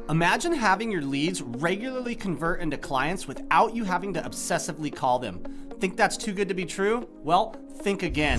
Imagine having your leads regularly convert into clients without you having to obsessively call them. Think that's too good to be true? Well, think again.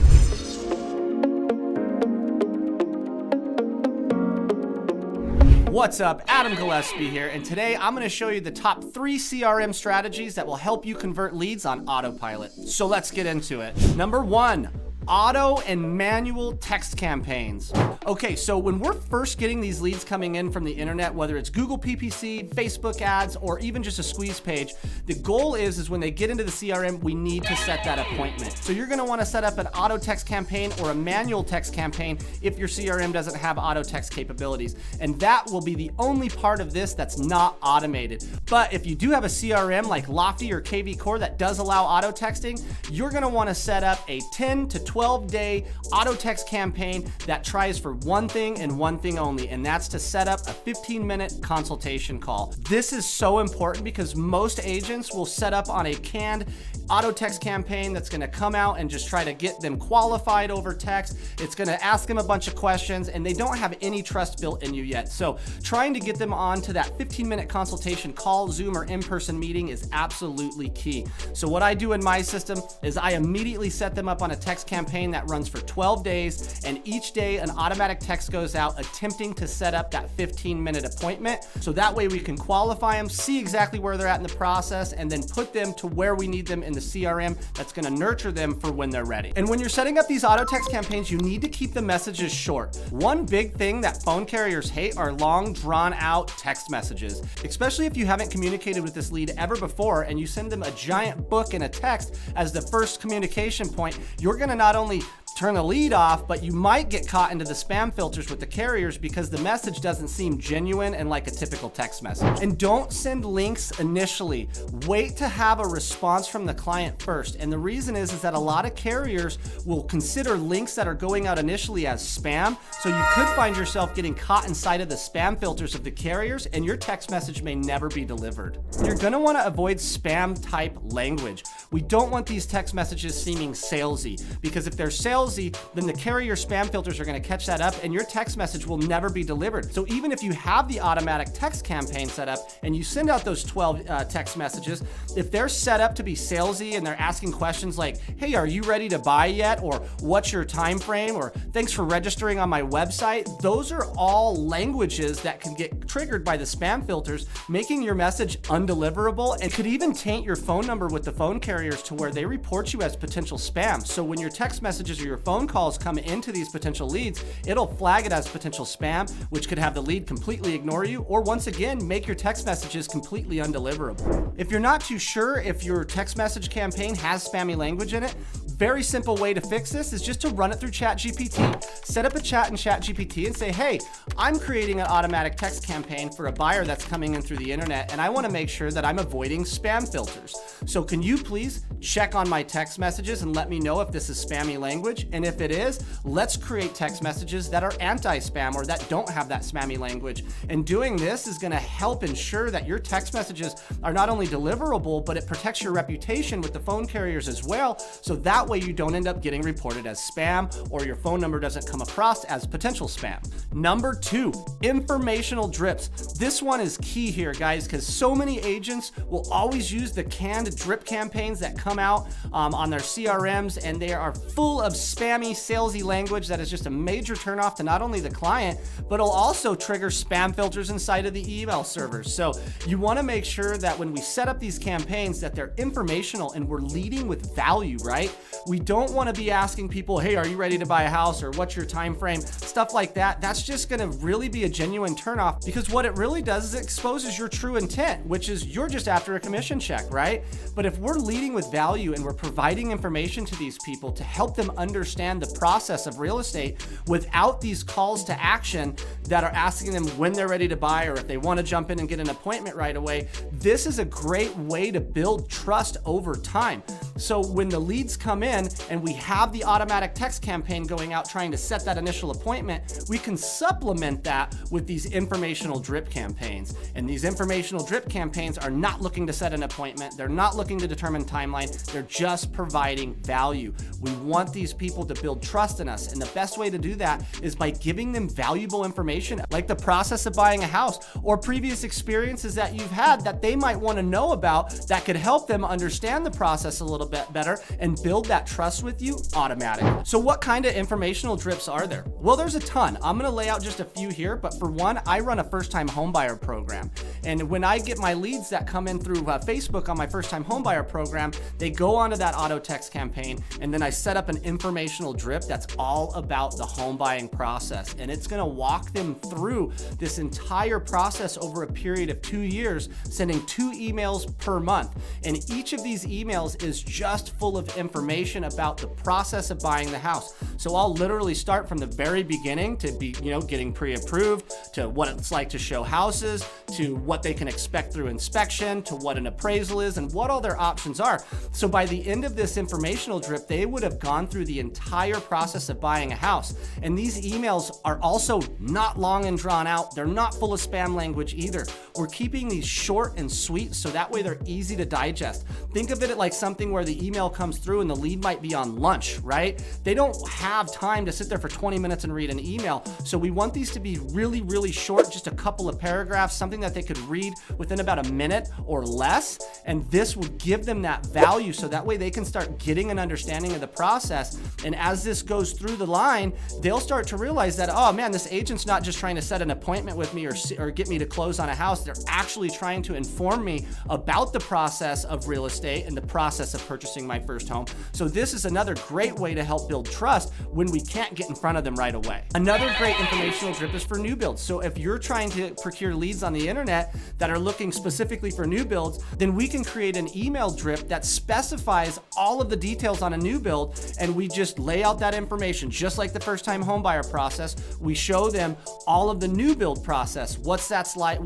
What's up? Adam Gillespie here, and today I'm going to show you the top 3 CRM strategies that will help you convert leads on autopilot. So let's get into it. Number 1. Auto and manual text campaigns. Okay, so when we're first getting these leads coming in from the internet, whether it's Google PPC, Facebook ads, or even just a squeeze page, the goal is when they get into the CRM, we need to set that appointment. So you're gonna wanna set up an auto text campaign or a manual text campaign if your CRM doesn't have auto text capabilities. And that will be the only part of this that's not automated. But if you do have a CRM like Lofty or KV Core that does allow auto texting, you're gonna wanna set up a 10 to 12-day auto text campaign that tries for one thing and one thing only, and that's to set up a 15-minute consultation call. This is so important because most agents will set up on a canned auto text campaign that's gonna come out and just try to get them qualified over text. It's gonna ask them a bunch of questions and they don't have any trust built in you yet. So trying to get them on to that 15-minute consultation call, Zoom or in-person meeting is absolutely key. So what I do in my system is I immediately set them up on a text campaign that runs for 12 days, and each day an automatic text goes out attempting to set up that 15-minute appointment. So that way we can qualify them, see exactly where they're at in the process, and then put them to where we need them in the CRM that's gonna nurture them for when they're ready. And when you're setting up these auto text campaigns, you need to keep the messages short. One big thing that phone carriers hate are long, drawn out text messages, especially if you haven't communicated with this lead ever before and you send them a giant book and a text as the first communication point. You're gonna not only turn the lead off, but you might get caught into the spam filters with the carriers because the message doesn't seem genuine and like a typical text message. And don't send links initially. Wait to have a response from the client first. And the reason is that a lot of carriers will consider links that are going out initially as spam. So you could find yourself getting caught inside of the spam filters of the carriers and your text message may never be delivered. You're gonna wanna avoid spam type language. We don't want these text messages seeming salesy, because if they're salesy, then the carrier spam filters are gonna catch that up and your text message will never be delivered. So even if you have the automatic text campaign set up and you send out those 12 text messages, if they're set up to be salesy and they're asking questions like, hey, are you ready to buy yet? Or what's your time frame? Or thanks for registering on my website. Those are all languages that can get triggered by the spam filters, making your message undeliverable, and could even taint your phone number with the phone carriers to where they report you as potential spam. So when your text messages or your phone calls come into these potential leads, it'll flag it as potential spam, which could have the lead completely ignore you, or once again, make your text messages completely undeliverable. If you're not too sure if your text message campaign has spammy language in it, very simple way to fix this is just to run it through ChatGPT. Set up a chat in ChatGPT and say, hey, I'm creating an automatic text campaign for a buyer that's coming in through the internet, and I wanna make sure that I'm avoiding spam filters. So can you please check on my text messages and let me know if this is spammy language? And if it is, let's create text messages that are anti-spam or that don't have that spammy language. And doing this is gonna help ensure that your text messages are not only deliverable, but it protects your reputation with the phone carriers as well. So that way you don't end up getting reported as spam or your phone number doesn't come across as potential spam. Number 2, informational drifts. This one is key here, guys, because so many agents will always use the canned drip campaigns that come out on their CRMs, and they are full of spammy, salesy language that is just a major turnoff to not only the client, but it'll also trigger spam filters inside of the email servers. So you wanna make sure that when we set up these campaigns that they're informational and we're leading with value, right? We don't wanna be asking people, hey, are you ready to buy a house? Or what's your time frame? Stuff like that. That's just gonna really be a genuine turnoff, because what it really does is it exposes your true intent, which is you're just after a commission check, right? But if we're leading with value and we're providing information to these people to help them understand the process of real estate without these calls to action that are asking them when they're ready to buy or if they want to jump in and get an appointment right away, this is a great way to build trust over time. So when the leads come in and we have the automatic text campaign going out trying to set that initial appointment, we can supplement that with these informational drip campaigns. And these informational drip campaigns are not looking to set an appointment. They're not looking to determine timeline. They're just providing value. We want these people people to build trust in us. And the best way to do that is by giving them valuable information like the process of buying a house or previous experiences that you've had that they might want to know about that could help them understand the process a little bit better and build that trust with you automatically. So what kind of informational drifts are there? Well, there's a ton. I'm going to lay out just a few here, but for one, I run a first-time homebuyer program. And when I get my leads that come in through Facebook on my first-time homebuyer program, they go onto that auto text campaign, and then I set up an informational drip that's all about the home buying process. And it's going to walk them through this entire process over a period of 2 years, sending 2 emails per month. And each of these emails is just full of information about the process of buying the house. So I'll literally start from the very beginning to be, getting pre-approved, to what it's like to show houses, to what they can expect through inspection, to what an appraisal is, and what all their options are. So by the end of this informational drip, they would have gone through the entire process of buying a house. And these emails are also not long and drawn out. They're not full of spam language either. We're keeping these short and sweet so that way they're easy to digest. Think of it like something where the email comes through and the lead might be on lunch, right? They don't have time to sit there for 20 minutes and read an email. So we want these to be really, really short, just a couple of paragraphs, something that they could read within about a minute or less. And this will give them that value so that way they can start getting an understanding of the process. And as this goes through the line, they'll start to realize that, oh man, this agent's not just trying to set an appointment with me or get me to close on a house. They're actually trying to inform me about the process of real estate and the process of purchasing my first home. So this is another great way to help build trust when we can't get in front of them right away. Another great informational drip is for new builds. So if you're trying to procure leads on the internet that are looking specifically for new builds, then we can create an email drip that specifies all of the details on a new build, and we just lay out that information just like the first-time homebuyer process. We show them all of the new build process, what that's like,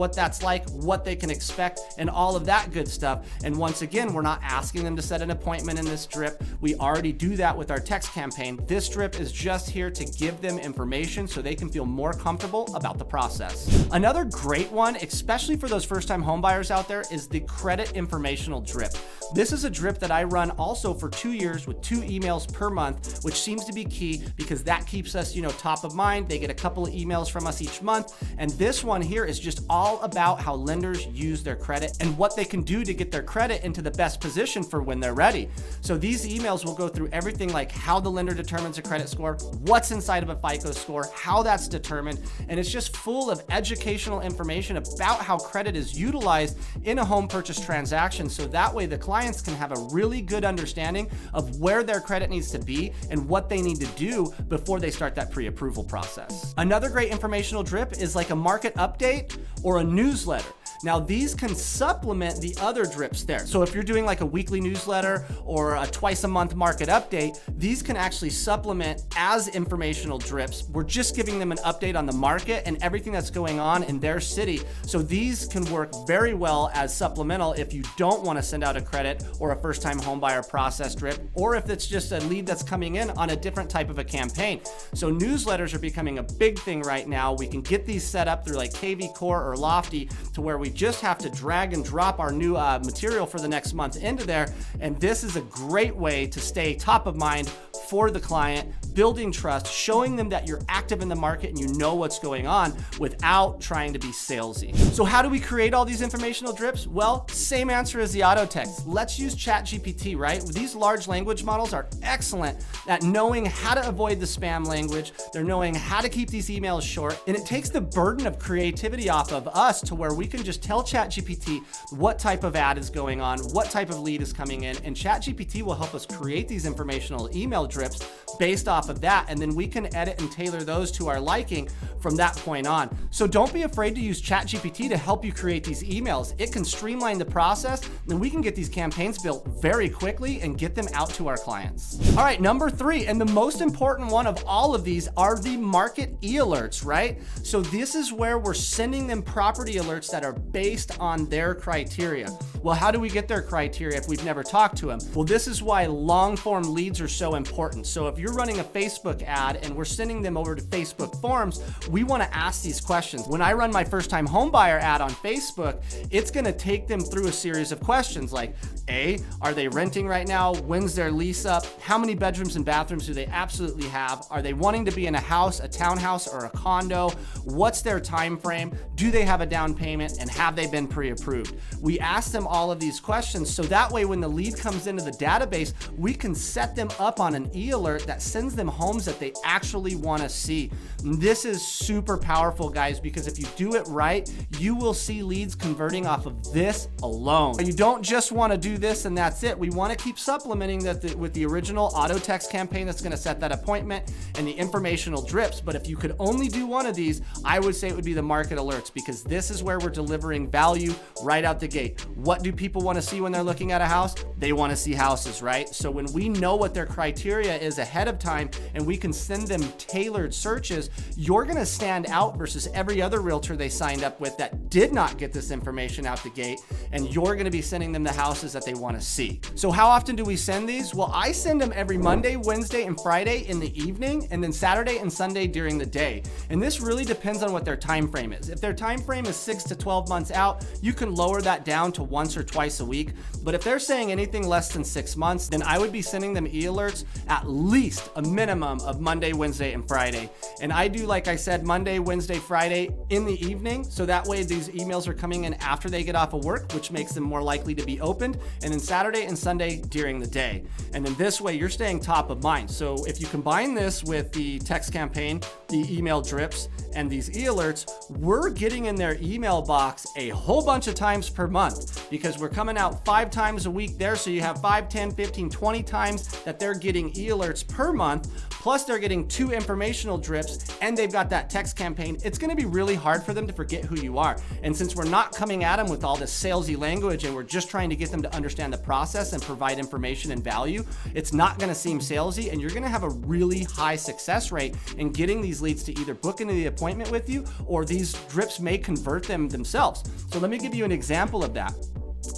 what they can expect, and all of that good stuff. And once again, we're not asking them to set an appointment in this drip. We already do that with our text campaign. This drip is just here to give them information so they can feel more comfortable about the process. Another great one, especially for those first-time homebuyers out there, is the credit informational drip. This is a drip that I run also for 2 years with 2 emails per month, which seems to be key because that keeps us, top of mind. They get a couple of emails from us each month. And this one here is just all about how lenders use their credit and what they can do to get their credit into the best position for when they're ready. So these emails will go through everything like how the lender determines a credit score, what's inside of a FICO score, how that's determined, and it's just full of educational information about how credit is utilized in a home purchase transaction. So that way the clients can have a really good understanding of where their credit needs to be and what they need to do before they start that pre-approval process. Another great informational drip is like a market update or a newsletter. Now these can supplement the other drips there. So if you're doing like a weekly newsletter or a twice a month market update, these can actually supplement as informational drips. We're just giving them an update on the market and everything that's going on in their city. So these can work very well as supplemental if you don't want to send out a credit or a first-time homebuyer process drip, or if it's just a lead that's coming in on a different type of a campaign. So newsletters are becoming a big thing right now. We can get these set up through like KV Core or Lofty to where we just have to drag and drop our new material for the next month into there. And this is a great way to stay top of mind for the client, building trust, showing them that you're active in the market and you know what's going on without trying to be salesy. So how do we create all these informational drips? Well, same answer as the auto text. Let's use ChatGPT, right? These large language models are excellent at knowing how to avoid the spam language. They're knowing how to keep these emails short, and it takes the burden of creativity off of us to where we can just tell ChatGPT what type of ad is going on, what type of lead is coming in, and ChatGPT will help us create these informational email drips based off of that, and then we can edit and tailor those to our liking from that point on. So don't be afraid to use ChatGPT to help you create these emails. It can streamline the process, and we can get these campaigns built very quickly and get them out to our clients. All right, number 3, and the most important one of all of these are the market e-alerts, right? So this is where we're sending them property alerts that are based on their criteria. Well, how do we get their criteria if we've never talked to them? Well, this is why long form leads are so important important. So if you're running a Facebook ad and we're sending them over to Facebook forums, we want to ask these questions. When I run my first-time homebuyer ad on Facebook, it's going to take them through a series of questions like, A, are they renting right now? When's their lease up? How many bedrooms and bathrooms do they absolutely have? Are they wanting to be in a house, a townhouse, or a condo? What's their time frame? Do they have a down payment? And have they been pre-approved? We ask them all of these questions so that way when the lead comes into the database, we can set them up on an e-alert that sends them homes that they actually want to see. This is super powerful, guys, because if you do it right, you will see leads converting off of this alone. You don't just want to do this and that's it. We want to keep supplementing that with the original auto text campaign that's going to set that appointment and the informational drifts. But if you could only do one of these, I would say it would be the market alerts, because this is where we're delivering value right out the gate. What do people want to see when they're looking at a house? They want to see houses, right? So when we know what their criteria is ahead of time and we can send them tailored searches, you're going to stand out versus every other realtor they signed up with that did not get this information out the gate, and you're going to be sending them the houses that they want to see. So how often do we send these? Well, I send them every Monday, Wednesday, and Friday in the evening, and then Saturday and Sunday during the day. And this really depends on what their time frame is. If their time frame is 6 to 12 months out, you can lower that down to once or twice a week. But if they're saying anything less than 6 months, then I would be sending them e-alerts at least a minimum of Monday, Wednesday, and Friday. And I do, like I said, Monday, Wednesday, Friday in the evening. So that way these emails are coming in after they get off of work, which makes them more likely to be opened. And then Saturday and Sunday during the day. And then this way you're staying top of mind. So if you combine this with the text campaign, the email drips, and these e-alerts, we're getting in their email box a whole bunch of times per month, because we're coming out 5 times a week there. So you have 5, 10, 15, 20 times that they're getting e-alerts per month, plus they're getting 2 informational drips, and they've got that text campaign. It's going to be really hard for them to forget who you are. And since we're not coming at them with all this salesy language and we're just trying to get them to understand the process and provide information and value, it's not going to seem salesy, and you're going to have a really high success rate in getting these leads to either book into the appointment with you, or these drips may convert them themselves. So let me give you an example of that.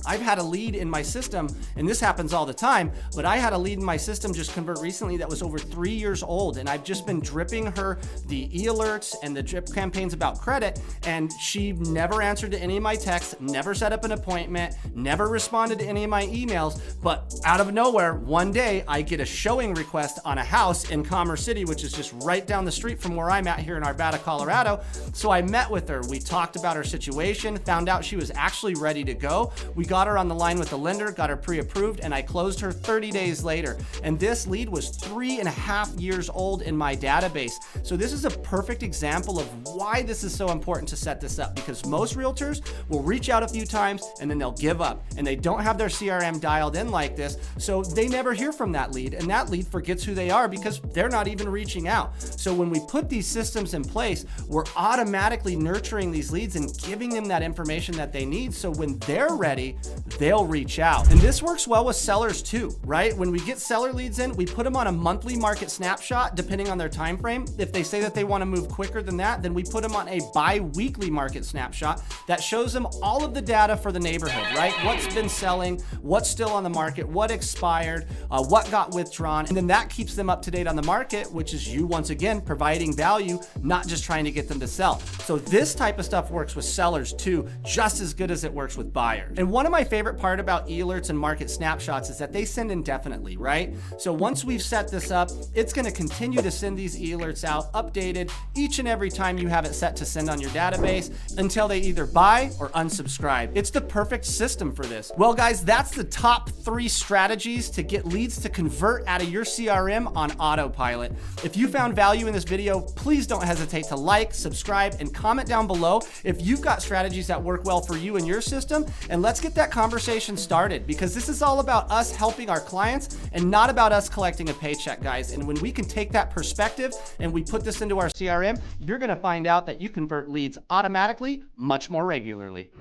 I've had a lead in my system, and this happens all the time, but I had a lead in my system just convert recently that was over 3 years old, and I've just been dripping her the e-alerts and the drip campaigns about credit, and she never answered to any of my texts, never set up an appointment, never responded to any of my emails. But out of nowhere, one day I get a showing request on a house in Commerce City, which is just right down the street from where I'm at here in Arvada, Colorado. So I met with her, we talked about her situation, found out she was actually ready to go. We got her on the line with the lender, got her pre-approved, and I closed her 30 days later. And this lead was 3.5 years old in my database. So this is a perfect example of why this is so important to set this up, because most realtors will reach out a few times and then they'll give up, and they don't have their CRM dialed in like this. So they never hear from that lead, and that lead forgets who they are because they're not even reaching out. So when we put these systems in place, we're automatically nurturing these leads and giving them that information that they need. So when they're ready, they'll reach out. And this works well with sellers too, right? When we get seller leads in, we put them on a monthly market snapshot depending on their time frame. If they say that they want to move quicker than that, then we put them on a bi-weekly market snapshot that shows them all of the data for the neighborhood, right? What's been selling, what's still on the market, what expired, what got withdrawn, and then that keeps them up to date on the market, which is you once again providing value, not just trying to get them to sell. So this type of stuff works with sellers too, just as good as it works with buyers. And one of my favorite part about e-alerts and market snapshots is that they send indefinitely, right? So once we've set this up, it's going to continue to send these e-alerts out updated each and every time you have it set to send on your database until they either buy or unsubscribe. It's the perfect system for this. Well, guys, that's the top 3 strategies to get leads to convert out of your CRM on autopilot. If you found value in this video, please don't hesitate to like, subscribe, and comment down below if you've got strategies that work well for you and your system, and let's get that conversation started, because this is all about us helping our clients and not about us collecting a paycheck, guys. And when we can take that perspective and we put this into our CRM, you're going to find out that you convert leads automatically much more regularly.